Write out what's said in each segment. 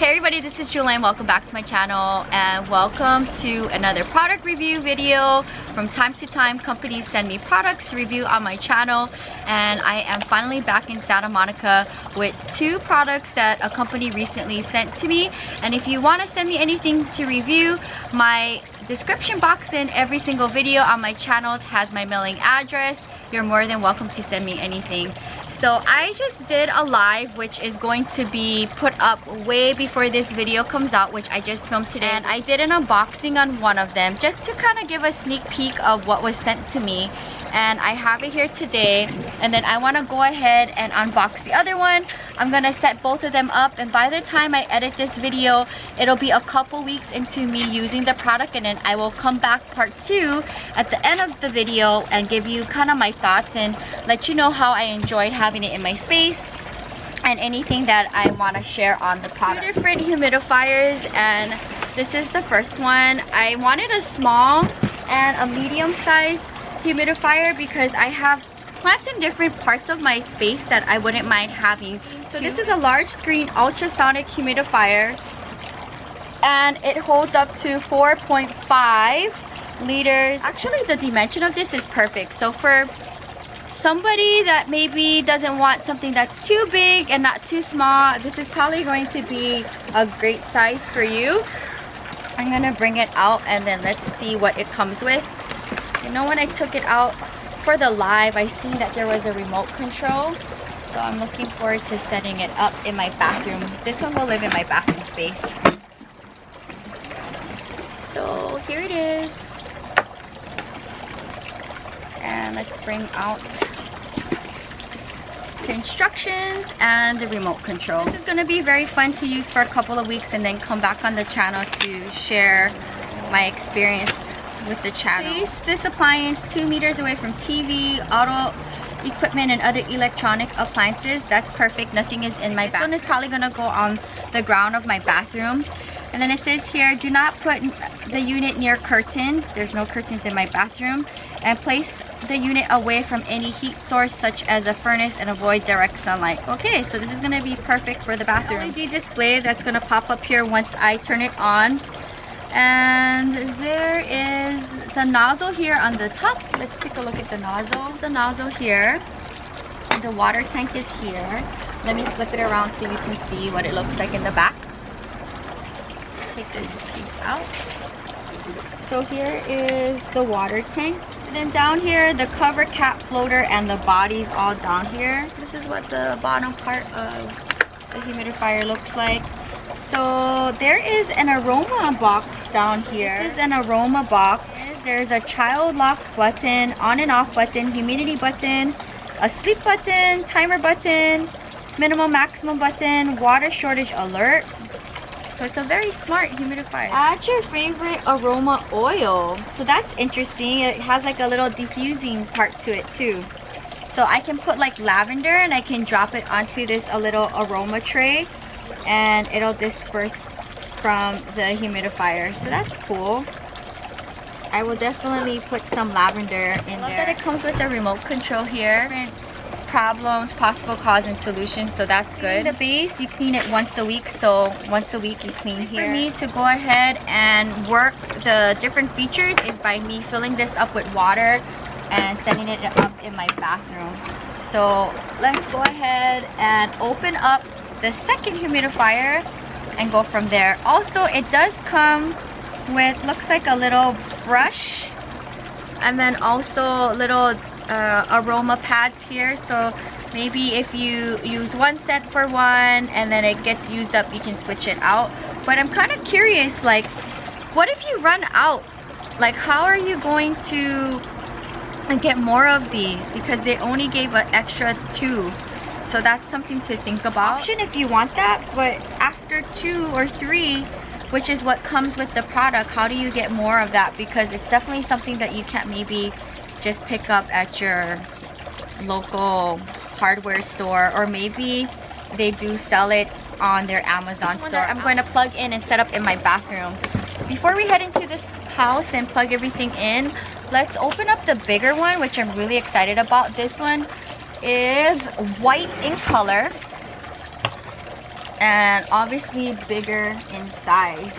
Hey everybody, this is Jewelyn. Welcome back to my channel and welcome to another product review video. From time to time, companies send me products to review on my channel, and I am finally back in Santa Monica with two products that a company recently sent to me. And if you want to send me anything to review, my description box in every single video on my channels has my mailing address. You're more than welcome to send me anything. So I just did a live which is going to be put up way before this video comes out, which I just filmed today, and I did an unboxing on one of them just to kind of give a sneak peek of what was sent to me. And I have it here today, and then I want to go ahead and unbox the other one. I'm gonna set both of them up, and by the time I edit this video, it'll be a couple weeks into me using the product, and then I will come back part 2 at the end of the video and give you kind of my thoughts and let you know how I enjoyed having it in my space and anything that I want to share on the product. Two different humidifiers, and this is the first one. I wanted a small and a medium size humidifier because I have plants in different parts of my space that I wouldn't mind having. So this is a large screen ultrasonic humidifier, and it holds up to 4.5 liters. Actually, the dimension of this is perfect. So for somebody that maybe doesn't want something that's too big and not too small, this is probably going to be a great size for you. I'm gonna bring it out and then let's see what it comes with. You know, when I took it out for the live, I seen that there was a remote control, so I'm looking forward to setting it up in my bathroom. This one will live in my bathroom space. So here it is, and let's bring out the instructions and the remote control. This is going to be very fun to use for a couple of weeks and then come back on the channel to share my experience with the channel. This appliance 2 meters away from TV, auto equipment, and other electronic appliances. That's perfect. Nothing is in my bathroom. This one is probably gonna go on the ground of my bathroom. And then it says here, do not put the unit near curtains. There's no curtains in my bathroom. And place the unit away from any heat source such as a furnace and avoid direct sunlight. Okay, so this is gonna be perfect for the bathroom. LED display that's gonna pop up here once I turn it on. And there is the nozzle here on the top. Let's take a look at the nozzle. This is the nozzle here. The water tank is here. Let me flip it around so you can see what it looks like in the back. Take this piece out. So here is the water tank. And then down here, the cover, cap, floater, and the body's all down here. This is what the bottom part of the humidifier looks like. So there is an aroma box down here. This is an aroma box. There's a child lock button, on and off button, humidity button, a sleep button, timer button, minimum maximum button, water shortage alert. So it's a very smart humidifier. Add your favorite aroma oil. So that's interesting. It has like a little diffusing part to it too. So I can put like lavender and I can drop it onto this a little aroma tray, and it'll disperse from the humidifier. So that's cool. I will definitely put some lavender in there. I love that it comes with a remote control here. Different problems, possible cause, and solutions, so that's good. The base, you clean it once a week, so once a week you clean here. For me to go ahead and work the different features is by me filling this up with water and setting it up in my bathroom. So let's go ahead and open up the second humidifier and go from there. Also, it does come with, looks like a little brush, and then also little aroma pads here. So maybe if you use one set for one and then it gets used up, you can switch it out. But I'm kind of curious, like, what if you run out? Like, how are you going to get more of these? Because they only gave an extra 2. So that's something to think about. Option if you want that, but after 2 or 3, which is what comes with the product, how do you get more of that? Because it's definitely something that you can't maybe just pick up at your local hardware store, or maybe they do sell it on their Amazon store. I'm going to plug in and set up in my bathroom. So before we head into this house and plug everything in, let's open up the bigger one, which I'm really excited about. This one is white in color. and obviously bigger in size.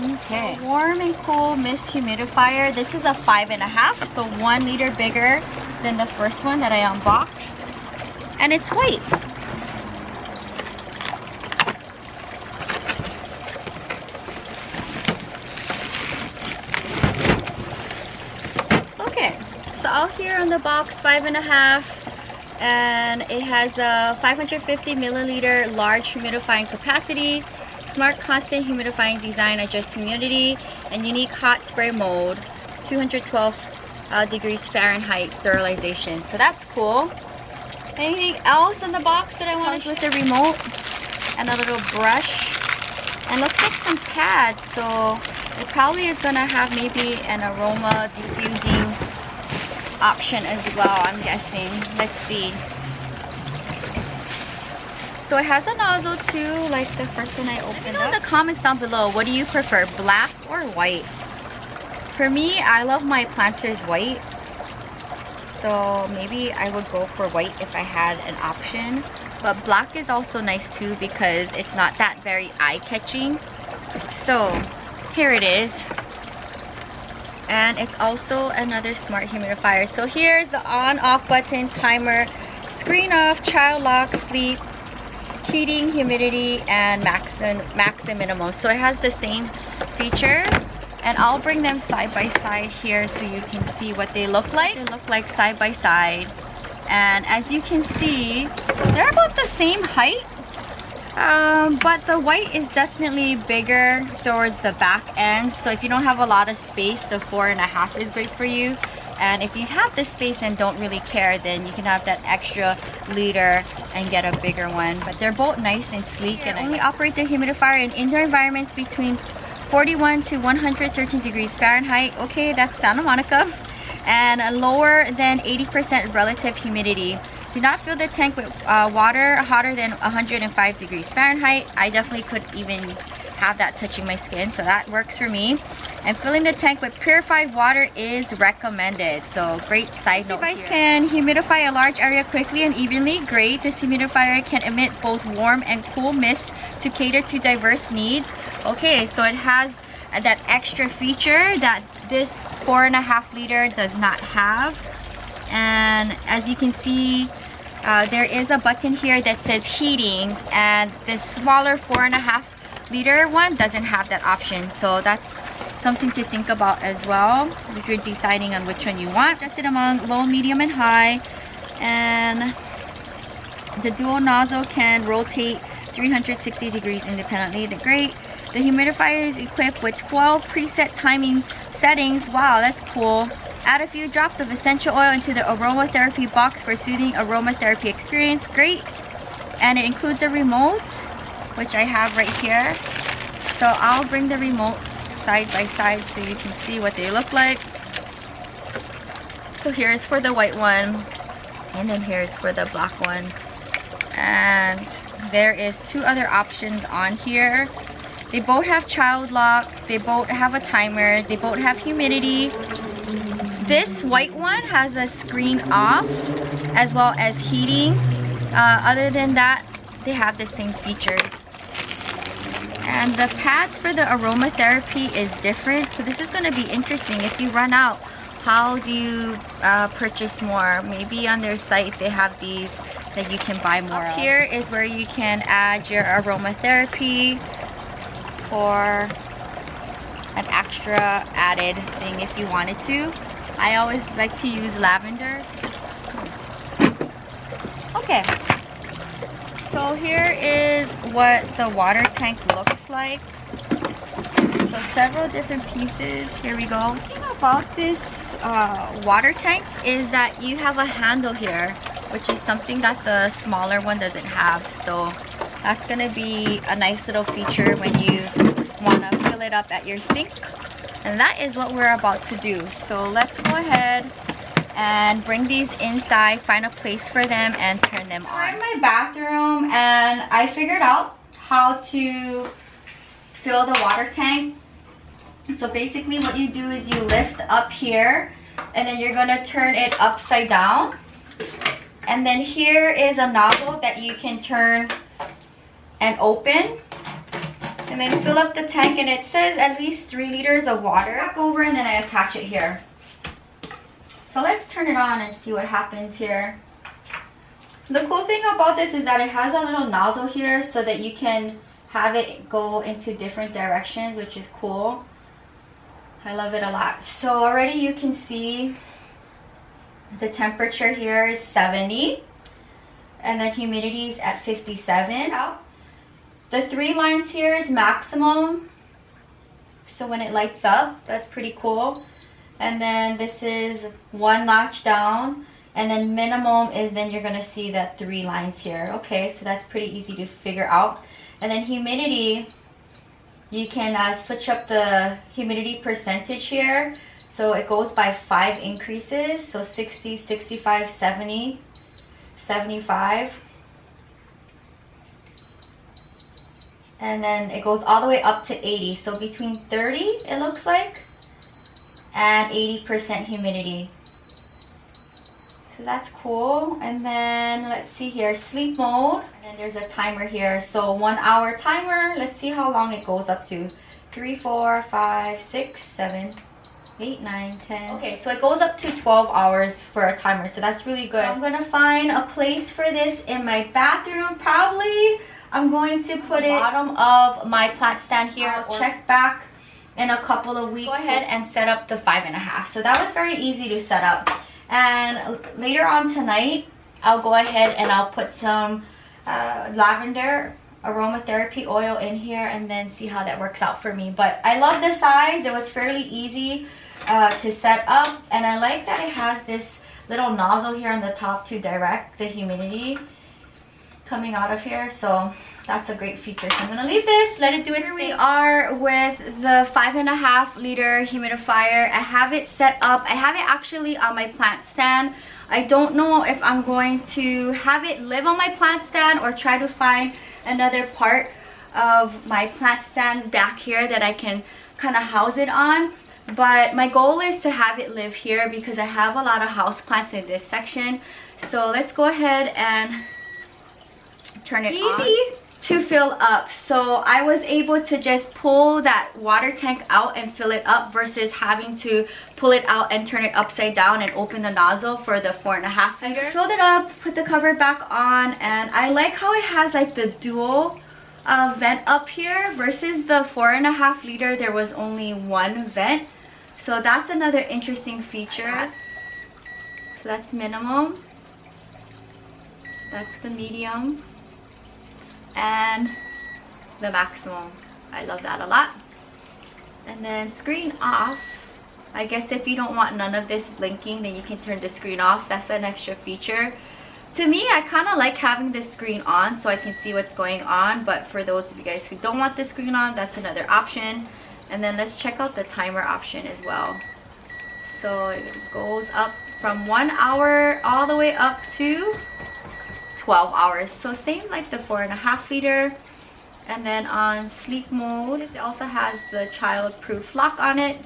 Okay, warm and cool mist humidifier. This is a 5.5, so 1 liter bigger than the first one that I unboxed, and it's white. Okay, so out here on the box, 5.5, and it has a 550 milliliter large humidifying capacity, smart constant humidifying design, adjusts humidity, and unique hot spray mode, 212 degrees Fahrenheit sterilization. So that's cool. Anything else in the box that I want to with the remote and a little brush, and looks like some pads, so it probably is gonna have maybe an aroma diffusing option as well, I'm guessing. Let's see. So it has a nozzle too, like the first one I opened up. In the comments down below, what do you prefer, black or white? For me, I love my planters white, so maybe I would go for white if I had an option. But black is also nice too because it's not that very eye-catching. So here it is. And it's also another smart humidifier. So here's the on-off button, timer, screen off, child lock, sleep, heating, humidity, and max and minimum. So it has the same feature, and I'll bring them side by side here so you can see what they look like. They look like side by side, and as you can see, they're about the same height, but the white is definitely bigger towards the back end. So if you don't have a lot of space, the 4.5 is great for you. And if you have the space and don't really care, then you can have that extra liter and get a bigger one. But they're both nice and sleek, and only operate the humidifier in indoor environments between 41 to 113 degrees Fahrenheit. Okay, that's Santa Monica. And lower than 80% relative humidity. Do not fill the tank with water hotter than 105 degrees Fahrenheit. I definitely could even have that touching my skin, so that works for me. And filling the tank with purified water is recommended. So great side note here. This device can humidify a large area quickly and evenly. Great. This humidifier can emit both warm and cool mist to cater to diverse needs. Okay, so it has that extra feature that this 4.5 liter does not have. And as you can see, there is a button here that says heating, and this smaller 4.5 liter one doesn't have that option. So that's something to think about as well if you're deciding on which one you want. Adjusted among low, medium, and high. And the dual nozzle can rotate 360 degrees independently. They're great. The humidifier is equipped with 12 preset timing settings. Wow, that's cool. Add a few drops of essential oil into the aromatherapy box for soothing aromatherapy experience. Great. And it includes a remote, which I have right here. So I'll bring the remote side by side so you can see what they look like. So here's for the white one, and then here's for the black one. And there is 2 other options on here. They both have child lock, they both have a timer, they both have humidity. This white one has a screen off as well as heating. Other than that, they have the same features. And the pads for the aromatherapy is different, so this is going to be interesting. If you run out, how do you purchase more? Maybe on their site they have these that you can buy more of. Here is where you can add your aromatherapy for an extra added thing if you wanted to. I always like to use lavender. Okay, so here is what the water tank looks like. So several different pieces. Here we go. The thing about this water tank is that you have a handle here, which is something that the smaller one doesn't have. So that's gonna be a nice little feature when you want to fill it up at your sink. And that is what we're about to do. So let's go ahead and bring these inside, find a place for them, and turn them on. I'm in my bathroom, and I figured out how to fill the water tank. So basically what you do is you lift up here, and then you're gonna turn it upside down, And then here is a nozzle that you can turn and open. And then fill up the tank, and it says at least 3 liters of water. Back over, and then I attach it here. So let's turn it on and see what happens here. The cool thing about this is that it has a little nozzle here so that you can have it go into different directions, which is cool. I love it a lot. So already you can see the temperature here is 70 and the humidity is at 57. The 3 lines here is maximum, so when it lights up, that's pretty cool. And then this is 1 notch down, and then minimum is, then you're gonna see that 3 lines here. Okay, so that's pretty easy to figure out. And then humidity, you can switch up the humidity percentage here. So it goes by 5 increases, so 60, 65, 70, 75. And then it goes all the way up to 80. So between 30, it looks like, and 80% humidity. So that's cool. And then let's see here, sleep mode. And then there's a timer here. So 1 hour timer. Let's see how long it goes up to. 3, 4, 5, 6, 7, 8, 9, 10. Okay, so it goes up to 12 hours for a timer. So that's really good. So I'm gonna find a place for this in my bathroom. Probably I'm going to put it bottom of my plant stand here. I'll check back in a couple of weeks. Go ahead and set up the 5.5. So that was very easy to set up. And later on tonight, I'll go ahead and I'll put some lavender aromatherapy oil in here and then see how that works out for me. But I love the size. It was fairly easy to set up, and I like that it has this little nozzle here on the top to direct the humidity coming out of here. So that's a great feature. So I'm gonna leave this, let it do its thing. Here we are with the 5.5 liter humidifier. I have it set up. I have it actually on my plant stand. I don't know if I'm going to have it live on my plant stand or try to find another part of my plant stand back here that I can kind of house it on. But my goal is to have it live here because I have a lot of house plants in this section. So let's go ahead and turn it on to fill up. So I was able to just pull that water tank out and fill it up versus having to pull it out and turn it upside down and open the nozzle for the 4.5 liter. Filled it up, put the cover back on, and I like how it has like the dual vent up here versus the 4.5 liter. There was only 1 vent, so that's another interesting feature. So that's minimum, that's the medium, and the maximum. I love that a lot. And then screen off. I guess if you don't want none of this blinking, then you can turn the screen off. That's an extra feature. To me, I kind of like having the screen on so I can see what's going on, but for those of you guys who don't want the screen on, that's another option. And then let's check out the timer option as well. So it goes up from 1 hour all the way up to 12 hours. So same like the 4.5 liter. And then on sleep mode, it also has the child-proof lock on it.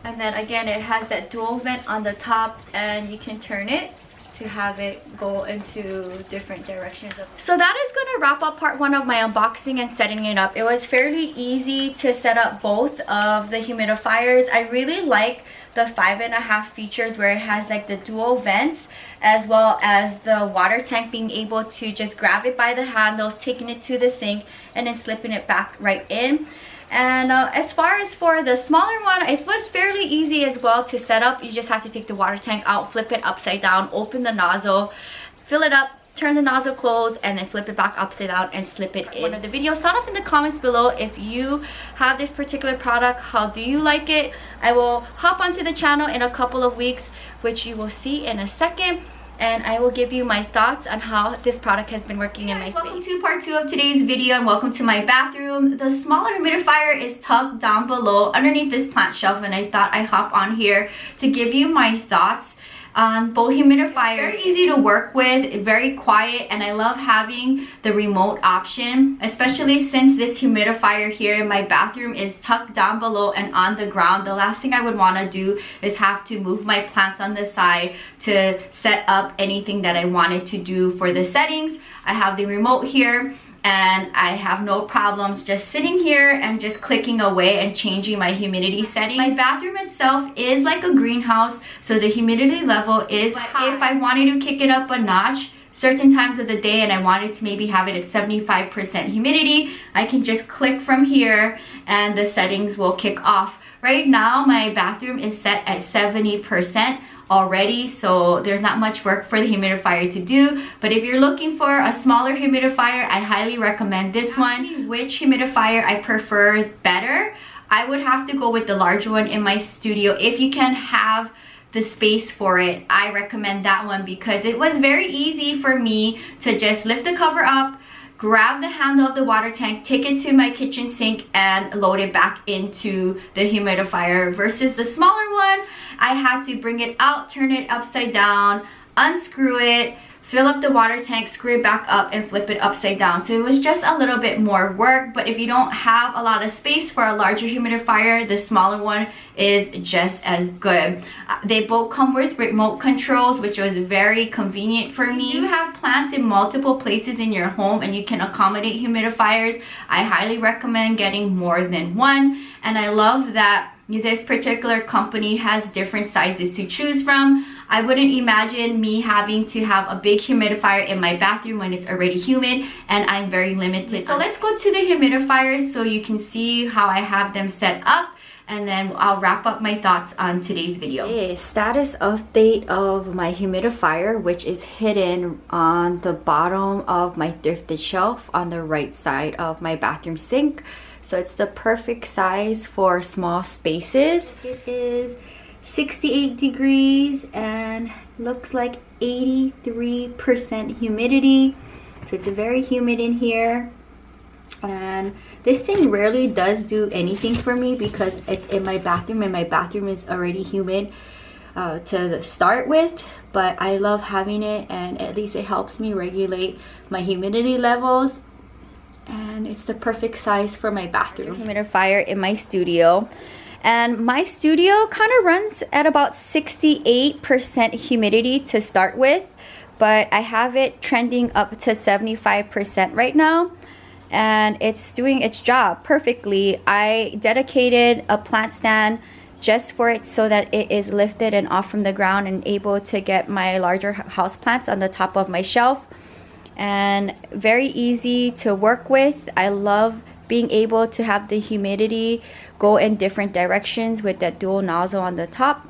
And then again, it has that dual vent on the top, and you can turn it to have it go into different directions. So that is going to wrap up part 1 of my unboxing and setting it up. It was fairly easy to set up both of the humidifiers. I really like the 5.5 features where it has like the dual vents as well as the water tank being able to just grab it by the handles, taking it to the sink, and then slipping it back right in. And as far as for the smaller one, it was fairly easy as well to set up. You just have to take the water tank out, flip it upside down, open the nozzle, fill it up, turn the nozzle closed, and then flip it back upside down and slip it in. One of the videos. Sound off in the comments below if you have this particular product. How do you like it? I will hop onto the channel in a couple of weeks, which you will see in a second, and I will give you my thoughts on how this product has been working in my space. Welcome to part 2 of today's video, and welcome to my bathroom. The smaller humidifier is tucked down below underneath this plant shelf, and I thought I'd hop on here to give you my thoughts on both humidifiers. Very easy to work with, very quiet, and I love having the remote option, especially since this humidifier here in my bathroom is tucked down below and on the ground. The last thing I would want to do is have to move my plants on the side to set up anything that I wanted to do for the settings. I have the remote here, and I have no problems just sitting here and just clicking away and changing my humidity settings. My bathroom itself is like a greenhouse, so the humidity level is high. If I wanted to kick it up a notch certain times of the day and I wanted to maybe have it at 75% humidity, I can just click from here and the settings will kick off. Right now my bathroom is set at 70% already, so there's not much work for the humidifier to do. But if you're looking for a smaller humidifier, I highly recommend this one. Which humidifier I prefer better, I would have to go with the large one in my studio. If you can have the space for it, I recommend that one because it was very easy for me to just lift the cover up, grab the handle of the water tank, take it to my kitchen sink, and load it back into the humidifier. Versus the smaller one, I had to bring it out, turn it upside down, unscrew it, fill up the water tank, screw it back up, and flip it upside down. So it was just a little bit more work. But if you don't have a lot of space for a larger humidifier, the smaller one is just as good. They both come with remote controls, which was very convenient for me. If you have plants in multiple places in your home and you can accommodate humidifiers, I highly recommend getting more than one. And I love that this particular company has different sizes to choose from. I wouldn't imagine me having to have a big humidifier in my bathroom when it's already humid, and I'm very limited. So let's go to the humidifiers so you can see how I have them set up, and then I'll wrap up my thoughts on today's video. Okay, status update of my humidifier, which is hidden on the bottom of my thrifted shelf on the right side of my bathroom sink. So it's the perfect size for small spaces. It is 68 degrees and looks like 83% humidity. So it's very humid in here. And this thing rarely does do anything for me because it's in my bathroom and my bathroom is already humid to start with. But I love having it, and at least it helps me regulate my humidity levels. And it's the perfect size for my bathroom. Humidifier in my studio. And my studio kind of runs at about 68% humidity to start with, but I have it trending up to 75% right now, and it's doing its job perfectly. I dedicated a plant stand just for it so that it is lifted and off from the ground and able to get my larger houseplants on the top of my shelf. And very easy to work with. I love being able to have the humidity go in different directions with that dual nozzle on the top,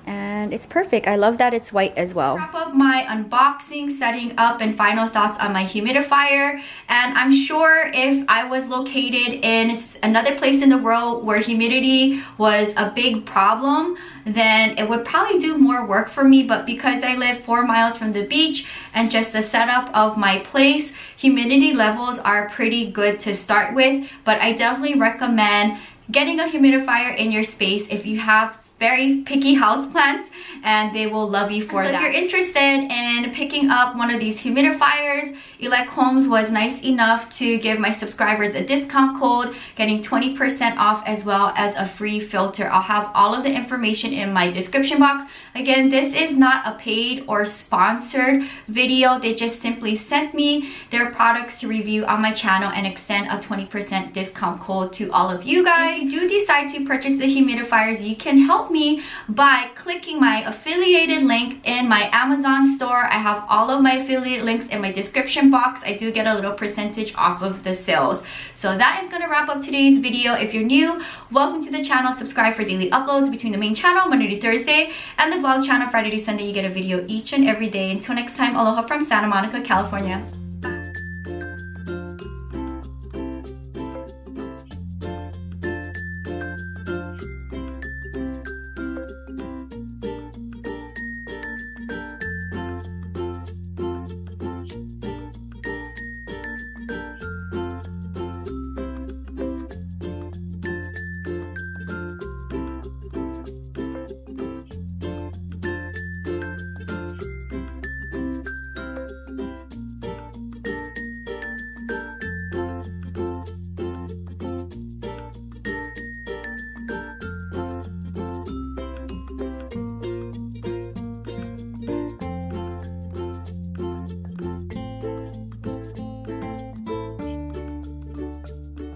and it's perfect. I love that it's white as well. Wrap up my unboxing, setting up, and final thoughts on my humidifier. And I'm sure if I was located in another place in the world where humidity was a big problem, then it would probably do more work for me. But because I live 4 miles from the beach and just the setup of my place, humidity levels are pretty good to start with. But I definitely recommend getting a humidifier in your space if you have very picky houseplants, and they will love you for that. So if you're interested in picking up one of these humidifiers, Elechomes was nice enough to give my subscribers a discount code, getting 20% off as well as a free filter. I'll have all of the information in my description box. Again, this is not a paid or sponsored video. They just simply sent me their products to review on my channel and extend a 20% discount code to all of you guys. If you do decide to purchase the humidifiers, you can help me by clicking my affiliated link in my Amazon store. I have all of my affiliate links in my description box. I do get a little percentage off of the sales. So that is going to wrap up today's video. If you're new, welcome to the channel. Subscribe for daily uploads between the main channel Monday to Thursday and the vlog channel Friday to Sunday. You get a video each and every day. Until next time, aloha from Santa Monica, California.